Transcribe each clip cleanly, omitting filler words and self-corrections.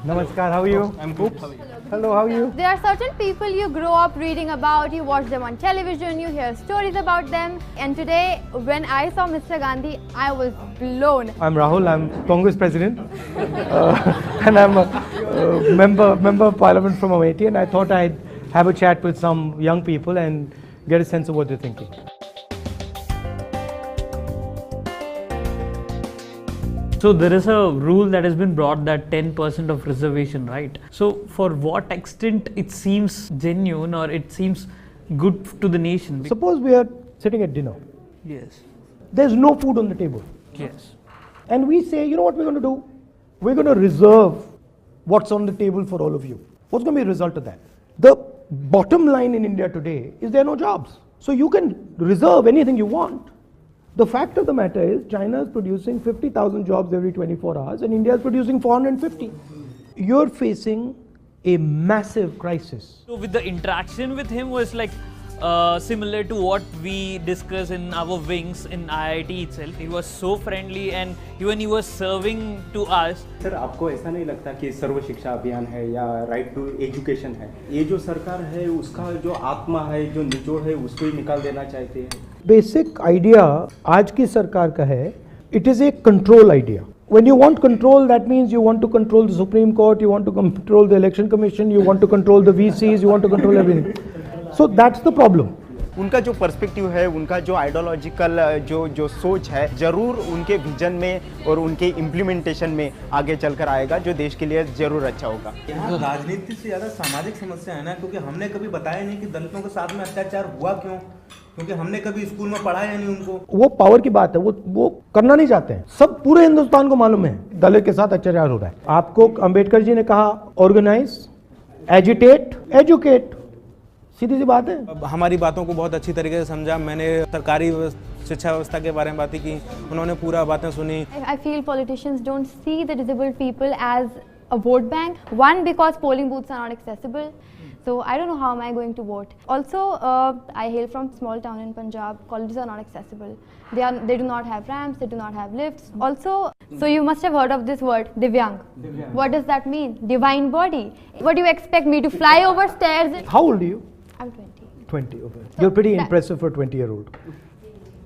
Namaskar, how are you? I'm good. Hello, how are you? There are certain people you grow up reading about, you watch them on television, you hear stories about them. And today, when I saw Mr. Gandhi, I was blown. I'm Rahul, I'm Congress President. And I'm a member of Parliament from Amity, and I thought I'd have a chat with some young people and get a sense of what they're thinking. So there is a rule that has been brought that 10% of reservation, right? So for what extent it seems genuine or it seems good to the nation? Suppose we are sitting at dinner. Yes. There's no food on the table. Yes. And we say, you know what we're going to do? We're going to reserve what's on the table for all of you. What's going to be the result of that? The bottom line in India today is there are no jobs. So you can reserve anything you want. The fact of the matter is China is producing 50,000 jobs every 24 hours and India is producing 450. You're facing a massive crisis. So with the interaction with him was like similar to what we discuss in our wings in IIT itself. He was so friendly and even he was serving to us. Sir आपको ऐसा नहीं लगता कि सर्व शिक्षा अभियान है या right to education है, ये जो सरकार है उसका जो आत्मा है, जो निचोड़ है, उसको ही निकाल देना चाहते हैं? बेसिक आइडिया आज की सरकार का है, it is a control idea. When you want control, that means you want to control the Supreme Court, you want to control the Election Commission, you want to control the VCs, you want to control everything. So that's the problem. उनका जो perspective है, उनका जो ideological जो सोच है, जरूर उनके विजन में और उनके इम्प्लीमेंटेशन में आगे चलकर आएगा, जो देश के लिए जरूर अच्छा होगा. यहाँ राजनीति से ज़्यादा सामाजिक समस्या है ना, क्योंकि हमने कभी बताया नहीं कि दलितों के साथ में अत्याचार हुआ क्यों, क्योंकि हमने कभी स्कूल में पढ़ाया नहीं उनको. वो पावर की बात है, वो करना नहीं चाहते हैं. सब पूरे हिंदुस्तान को मालूम है दलित के साथ अत्याचार हो रहा है. आपको अंबेडकर जी ने कहा ऑर्गेनाइज, एजिटेट, एजुकेट. सीधी सी बात है. हमारी बातों को बहुत अच्छी तरीके से समझा. मैंने सरकारी शिक्षा व्यवस्था के बारे में बातें की, उन्होंने पूरा बातें सुनी. I feel politicians don't see the disabled people as a vote bank. One, because polling booths are not accessible. So I don't know how am I going to vote. Also, I hail from small town in Punjab. Colleges are not accessible. They do not have ramps. They do not have lifts. Also, so you must have heard of this word, Divyang. What does that mean? Divine body. What do you expect me to fly over stairs? How old are you? I'm 20. 20. Okay. You're pretty impressive for a 20-year-old.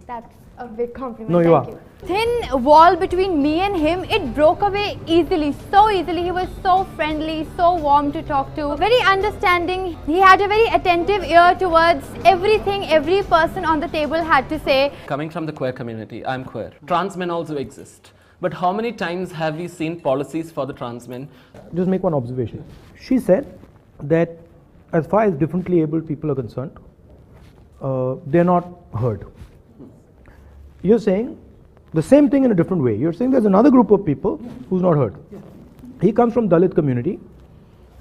That's a big compliment. No, you Thank you. Thin wall between me and him, it broke away easily, so easily. He was so friendly, so warm to talk to, very understanding. He had a very attentive ear towards everything every person on the table had to say. Coming from the queer community, I'm queer. Trans men also exist. But how many times have we seen policies for the trans men? Just make one observation. She said that as far as differently abled people are concerned, they're not heard. You're saying the same thing in a different way. You're saying there's another group of people who's not heard. He comes from Dalit community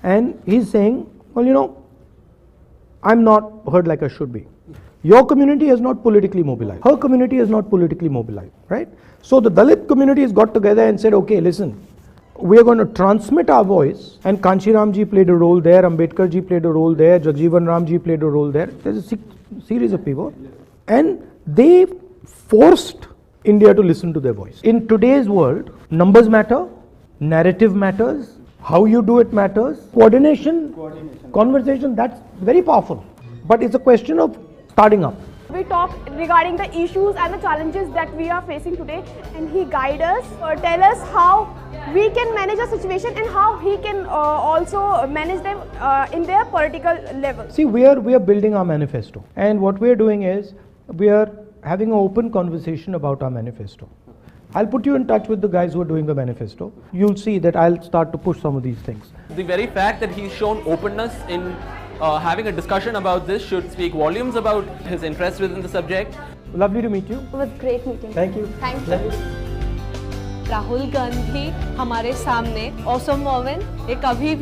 and he's saying, well, you know, I'm not heard like I should be. Your community is not politically mobilized. Her community is not politically mobilized, right? So the Dalit community has got together and said, okay, listen, we are going to transmit our voice, and Kanchiram ji played a role there, Ambedkar ji played a role there, Jagjeevan Ram ji played a role there. There's a series of people, and they forced India to listen to their voice. In today's world, numbers matter, narrative matters, how you do it matters, coordination, conversation, that's very powerful. But it's a question of starting up. We talked regarding the issues and the challenges that we are facing today, and he guide us or tell us how we can manage a situation and how he can also manage them in their political level. See, we are building our manifesto, and what we are doing is we are having an open conversation about our manifesto. I'll put you in touch with the guys who are doing the manifesto. You'll see that I'll start to push some of these things. The very fact that he's shown openness in having a discussion about this should speak volumes about his interest within the subject. Lovely to meet you. It was great meeting. Thank you. Thank you. Rahul Gandhi हमारे सामने awesome women, ये कभी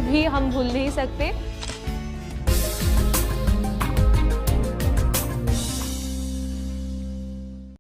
भी हम भूल नहीं सकते.